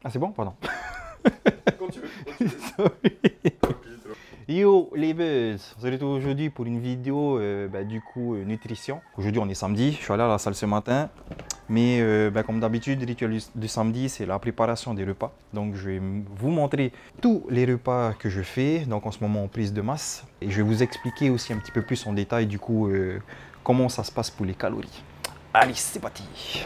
Ah, c'est bon? Pardon. Quand tu veux. Quand tu veux. Sorry. Rapide. Yo les buzz, on se retrouve aujourd'hui pour une vidéo nutrition. Aujourd'hui on est samedi, je suis allé à la salle ce matin. Mais comme d'habitude, le rituel du samedi, c'est la préparation des repas. Donc je vais vous montrer tous les repas que je fais, donc en ce moment en prise de masse. Et je vais vous expliquer aussi un petit peu plus en détail du coup comment ça se passe pour les calories. Allez, c'est parti!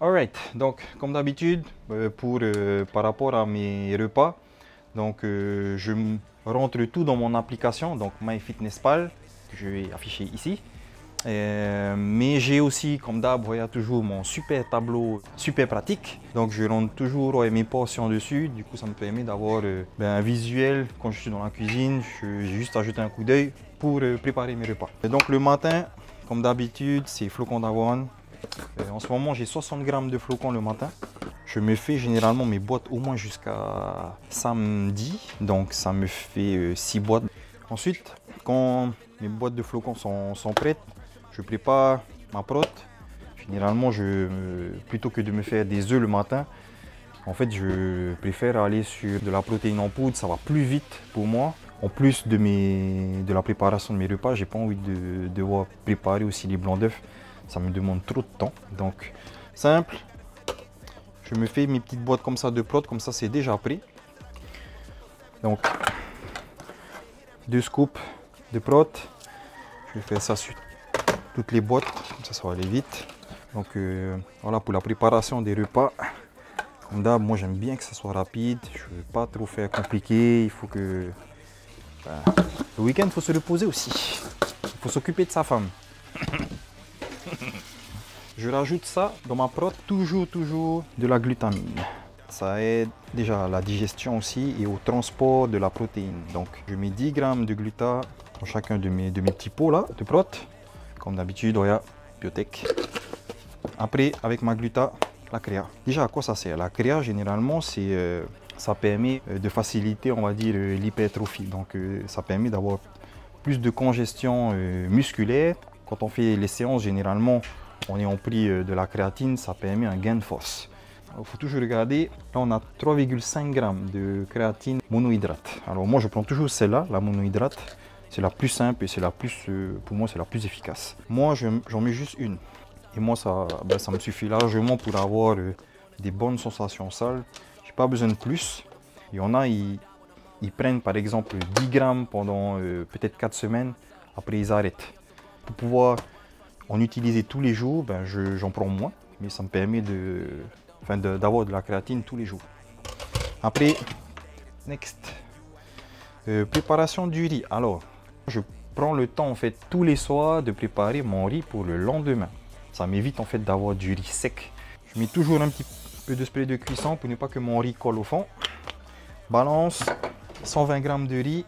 Alright, donc comme d'habitude, par rapport à mes repas, je rentre tout dans mon application, donc MyFitnessPal, que je vais afficher ici. Mais j'ai aussi, comme d'hab, il y a toujours mon super tableau, super pratique. Donc je rentre toujours mes portions dessus, du coup ça me permet d'avoir un visuel quand je suis dans la cuisine. J'ai juste à jeter un coup d'œil pour préparer mes repas. Et donc le matin, comme d'habitude, c'est flocons d'avoine. En ce moment, j'ai 60 grammes de flocons le matin. Je me fais généralement mes boîtes au moins jusqu'à samedi. Donc, ça me fait 6 boîtes. Ensuite, quand mes boîtes de flocons sont prêtes, je prépare ma prot. Généralement, plutôt que de me faire des œufs le matin, en fait, je préfère aller sur de la protéine en poudre. Ça va plus vite pour moi. En plus de la préparation de mes repas, j'ai pas envie de devoir préparer aussi les blancs d'œufs. Ça me demande trop de temps. Donc, simple. Je me fais mes petites boîtes comme ça de prot, comme ça c'est déjà prêt. Donc, 2 scoops de prot. Je vais faire ça sur toutes les boîtes, comme ça va aller vite. Donc, voilà pour la préparation des repas. Comme d'hab, moi j'aime bien que ça soit rapide. Je ne veux pas trop faire compliqué. Il faut que... le week-end, il faut se reposer aussi. Il faut s'occuper de sa femme. Je rajoute ça dans ma prot, toujours de la glutamine. Ça aide déjà à la digestion aussi et au transport de la protéine. Donc je mets 10 grammes de gluta dans chacun de mes petits pots là, de prot. Comme d'habitude, il y a Biotech. Après, avec ma gluta, la créa. Déjà, à quoi ça sert? La créa, généralement, ça permet de faciliter, on va dire, l'hypertrophie. Donc ça permet d'avoir plus de congestion musculaire. Quand on fait les séances, généralement, on est en pris de la créatine, ça permet un gain de force. Il faut toujours regarder, là on a 3,5 g de créatine monohydrate. Alors moi je prends toujours celle-là, la monohydrate. C'est la plus simple et c'est la plus, pour moi c'est la plus efficace. Moi j'en mets juste une. Et moi ça me suffit largement pour avoir des bonnes sensations sales. J'ai pas besoin de plus. Il y en a, ils prennent par exemple 10 grammes pendant peut-être 4 semaines. Après ils arrêtent. Pour pouvoir en utiliser tous les jours, j'en prends moins, mais ça me permet d'avoir de la créatine tous les jours. Après, next, préparation du riz. Alors, je prends le temps en fait tous les soirs de préparer mon riz pour le lendemain. Ça m'évite en fait d'avoir du riz sec. Je mets toujours un petit peu de spray de cuisson pour ne pas que mon riz colle au fond. Balance 120 g de riz.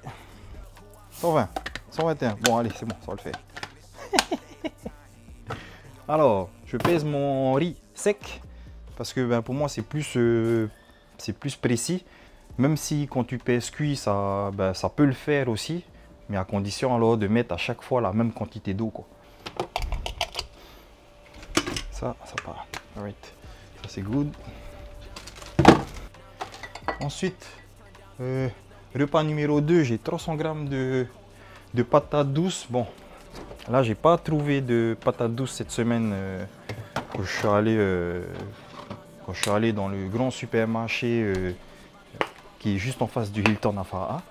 120, 121. Bon allez, c'est bon, ça va le faire. Alors, je pèse mon riz sec parce que pour moi c'est plus précis. Même si quand tu pèses cuit, ça peut le faire aussi, mais à condition alors de mettre à chaque fois la même quantité d'eau, quoi. Ça part. Alright, ça c'est good. Ensuite, repas numéro 2, j'ai 300 g de patates douces. Bon, Là, j'ai pas trouvé de patates douces cette semaine quand je suis allé dans le grand supermarché qui est juste en face du Hilton à Faa.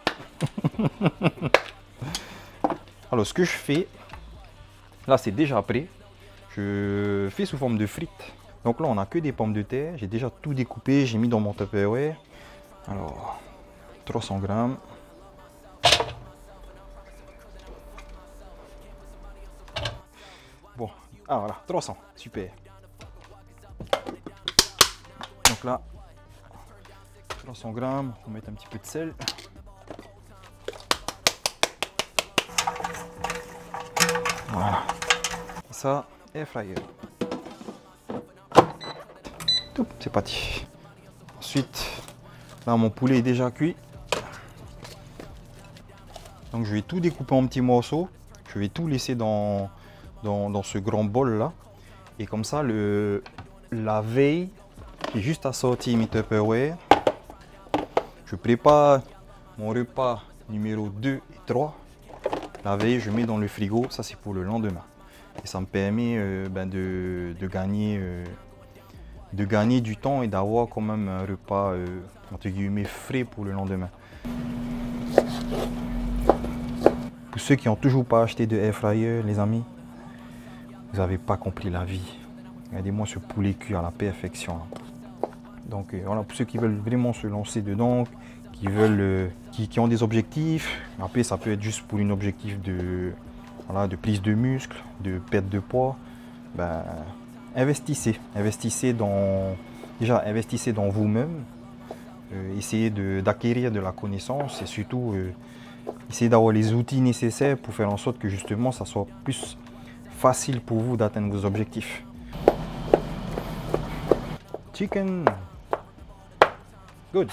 Alors, ce que je fais, là, c'est déjà prêt. Je fais sous forme de frites. Donc là, on n'a que des pommes de terre. J'ai déjà tout découpé, j'ai mis dans mon Tupperware. Alors, 300 grammes. Bon, ah voilà, 300, super. Donc là, 300 grammes, on va mettre un petit peu de sel. Voilà. Ça, air fryer. C'est parti. Ensuite, là, mon poulet est déjà cuit. Donc, je vais tout découper en petits morceaux. Je vais tout laisser dans ce grand bol là. Et comme ça, la veille, j'ai juste assorti mes Tupperware. Je prépare mon repas numéro 2 et 3. La veille, je mets dans le frigo. Ça, c'est pour le lendemain. Et ça me permet de gagner du temps et d'avoir quand même un repas entre guillemets frais pour le lendemain. Pour ceux qui n'ont toujours pas acheté de air fryer, les amis, vous n'avez pas compris la vie. Regardez-moi ce poulet cuit à la perfection. Donc voilà, pour ceux qui veulent vraiment se lancer dedans, qui ont des objectifs, après ça peut être juste pour un objectif de prise de muscle, de perte de poids, investissez dans vous-même, essayez d'acquérir de la connaissance et surtout essayez d'avoir les outils nécessaires pour faire en sorte que justement ça soit plus facile pour vous d'atteindre vos objectifs. Chicken. Good.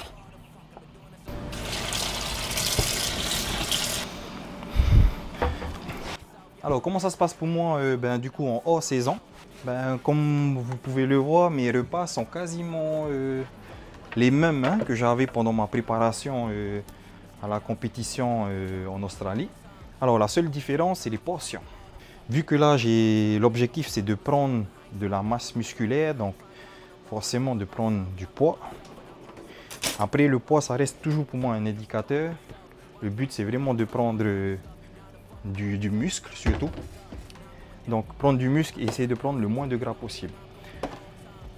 Alors comment ça se passe pour moi du coup en hors saison? Comme vous pouvez le voir, mes repas sont quasiment les mêmes que j'avais pendant ma préparation à la compétition en Australie. Alors la seule différence, c'est les portions. Vu que là, l'objectif, c'est de prendre de la masse musculaire, donc forcément de prendre du poids. Après, le poids, ça reste toujours pour moi un indicateur. Le but, c'est vraiment de prendre du muscle surtout. Donc prendre du muscle et essayer de prendre le moins de gras possible.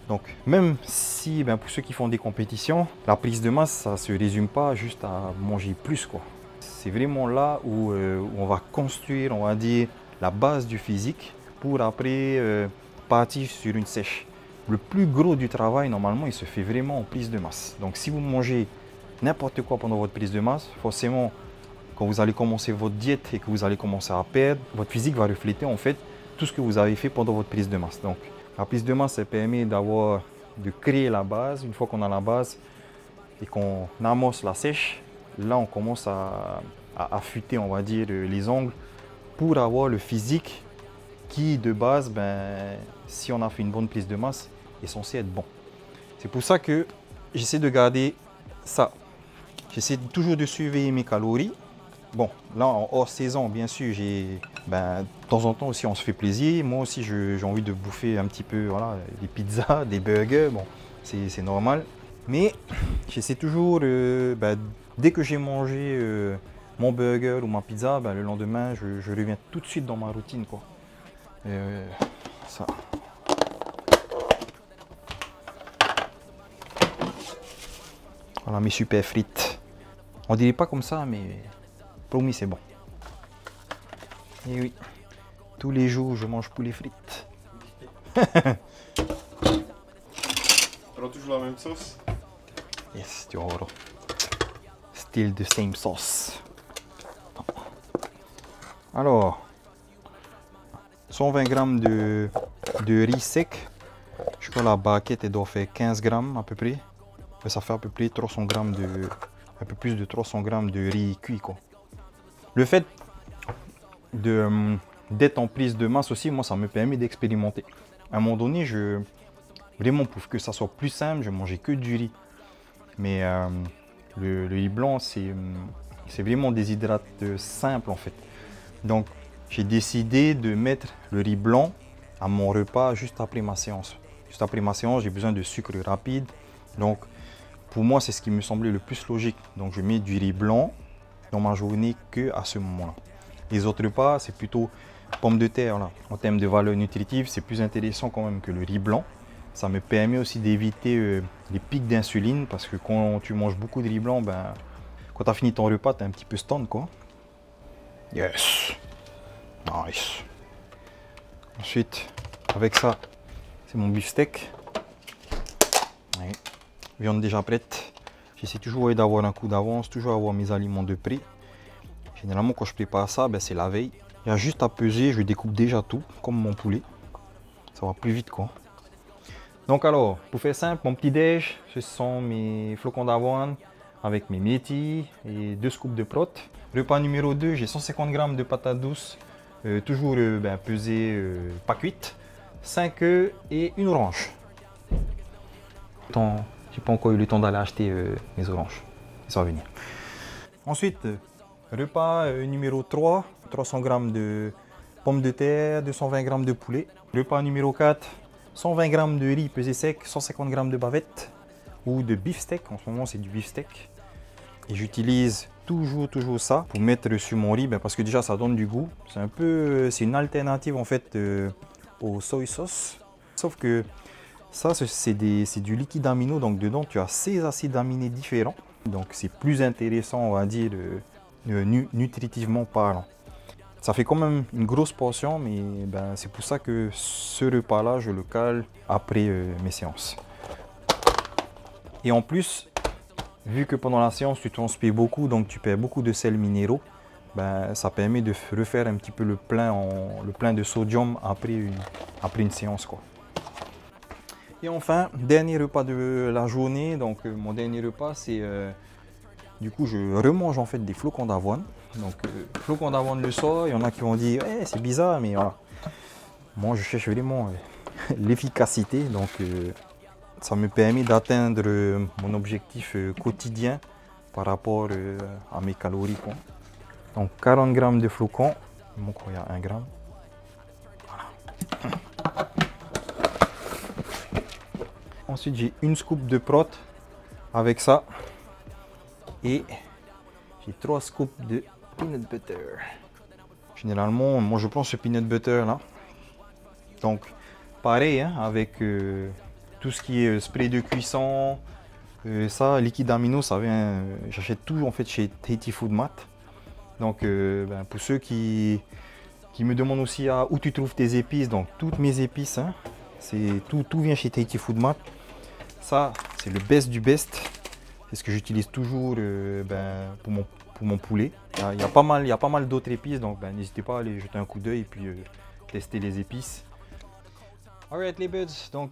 Donc même si pour ceux qui font des compétitions, la prise de masse, ça ne se résume pas juste à manger plus, quoi. C'est vraiment là où on va construire, on va dire, la base du physique pour après partir sur une sèche. Le plus gros du travail, normalement, il se fait vraiment en prise de masse. Donc si vous mangez n'importe quoi pendant votre prise de masse, forcément, quand vous allez commencer votre diète et que vous allez commencer à perdre, votre physique va refléter en fait tout ce que vous avez fait pendant votre prise de masse. Donc la prise de masse, ça permet de créer la base. Une fois qu'on a la base et qu'on amorce la sèche, là on commence à affûter, on va dire, les ongles pour avoir le physique qui de base, si on a fait une bonne prise de masse, est censé être bon. C'est pour ça que j'essaie de garder ça. J'essaie toujours de surveiller mes calories. Bon, là en hors saison, bien sûr, de temps en temps aussi on se fait plaisir. Moi aussi j'ai envie de bouffer un petit peu, voilà, des pizzas, des burgers, bon, c'est normal. Mais j'essaie toujours, dès que j'ai mangé mon burger ou ma pizza, le lendemain je reviens tout de suite dans ma routine, quoi. Ça. Voilà mes super frites. On dirait pas comme ça, mais promis, c'est bon. Et oui, tous les jours, je mange poulet frites. Alors toujours la même sauce? Yes, tu vois. Still the same sauce. Alors, 120 grammes de riz sec. Je crois que la baguette, elle doit faire 15 grammes à peu près. Ça fait à peu près 300 grammes un peu plus de 300 grammes de riz cuit, quoi. Le fait d'être en prise de masse aussi, moi, ça me permet d'expérimenter. À un moment donné, vraiment pour que ça soit plus simple, je mangeais que du riz. Mais le riz blanc, c'est vraiment des hydrates simples en fait. Donc, j'ai décidé de mettre le riz blanc à mon repas juste après ma séance. Juste après ma séance, j'ai besoin de sucre rapide. Donc, pour moi, c'est ce qui me semblait le plus logique. Donc, je mets du riz blanc dans ma journée qu'à ce moment-là. Les autres repas, c'est plutôt pommes de terre. Là. En termes de valeur nutritive, c'est plus intéressant quand même que le riz blanc. Ça me permet aussi d'éviter les pics d'insuline parce que quand tu manges beaucoup de riz blanc, ben, quand tu as fini ton repas, tu es un petit peu stone, quoi. Yes! Nice! Ensuite, avec ça, c'est mon beefsteak. Ouais. Viande déjà prête. J'essaie toujours d'avoir un coup d'avance, toujours avoir mes aliments de près. Généralement, quand je prépare ça, ben, c'est la veille. Il y a juste à peser, je découpe déjà tout, comme mon poulet. Ça va plus vite, quoi. Donc alors, pour faire simple, mon petit déj, ce sont mes flocons d'avoine avec mes myrtilles et 2 scoops de prot. Repas numéro 2, j'ai 150 g de patates douces, toujours pesées, pas cuites, 5 œufs et une orange. J'ai pas encore eu le temps d'aller acheter mes oranges, ça va venir. Ensuite, repas numéro 3, 300 g de pommes de terre, 220 g de poulet. Repas numéro 4, 120 g de riz pesé sec, 150 g de bavette ou de beefsteak. En ce moment, c'est du beefsteak. Et j'utilise toujours ça pour mettre sur mon riz parce que déjà, ça donne du goût. C'est une alternative en fait au soy sauce. Sauf que ça, c'est du liquide amino. Donc dedans, tu as 6 acides aminés différents. Donc c'est plus intéressant, on va dire, nutritivement parlant. Ça fait quand même une grosse portion, mais ben, c'est pour ça que ce repas-là, je le cale après mes séances. Et en plus, vu que pendant la séance, tu transpires beaucoup, donc tu perds beaucoup de sels minéraux, ben, ça permet de refaire un petit peu le plein de sodium après une séance, quoi. Et enfin, dernier repas de la journée. Donc mon dernier repas, c'est du coup, je remange en fait des flocons d'avoine. Donc, flocons d'avoine le soir, il y en a qui vont dire hey, c'est bizarre, mais voilà. Moi, je cherche vraiment l'efficacité. Donc, ça me permet d'atteindre mon objectif quotidien par rapport à mes calories, quoi. Donc, 40 g de flocons. Donc, il y a 1 g. Voilà. Ensuite, j'ai une scoop de prot avec ça. Et j'ai 3 scoops de peanut butter. Généralement, moi je prends ce peanut butter là. Donc, pareil, hein, avec tout ce qui est spray de cuisson, ça, liquide amino, ça vient. J'achète tout en fait chez Tahiti Food Mart. Donc, pour ceux qui me demandent aussi où tu trouves tes épices, donc toutes mes épices, hein, tout vient chez Tahiti Food Mart. Ça, c'est le best du best. C'est ce que j'utilise toujours pour mon poulet. Il y a pas mal d'autres épices, donc n'hésitez pas à aller jeter un coup d'œil et puis tester les épices. Alright les buds, donc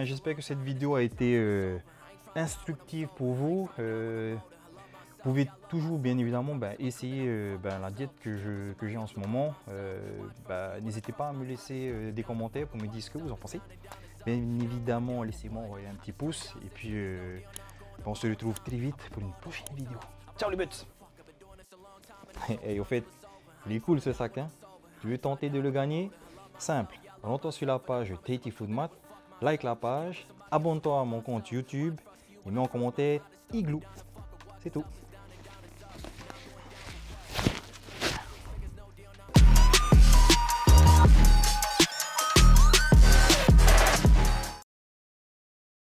j'espère que cette vidéo a été instructive pour vous. Vous pouvez toujours bien évidemment essayer la diète que j'ai en ce moment. N'hésitez pas à me laisser des commentaires pour me dire ce que vous en pensez. Bien évidemment, laissez-moi un petit pouce et puis on se retrouve très vite pour une prochaine vidéo. Ciao les buts. Et au fait, il est cool ce sac, hein. Tu veux tenter de le gagner? Simple. Rends-toi sur la page Tahiti Food Mart, like la page, abonne-toi à mon compte YouTube et mets en commentaire Igloo. C'est tout.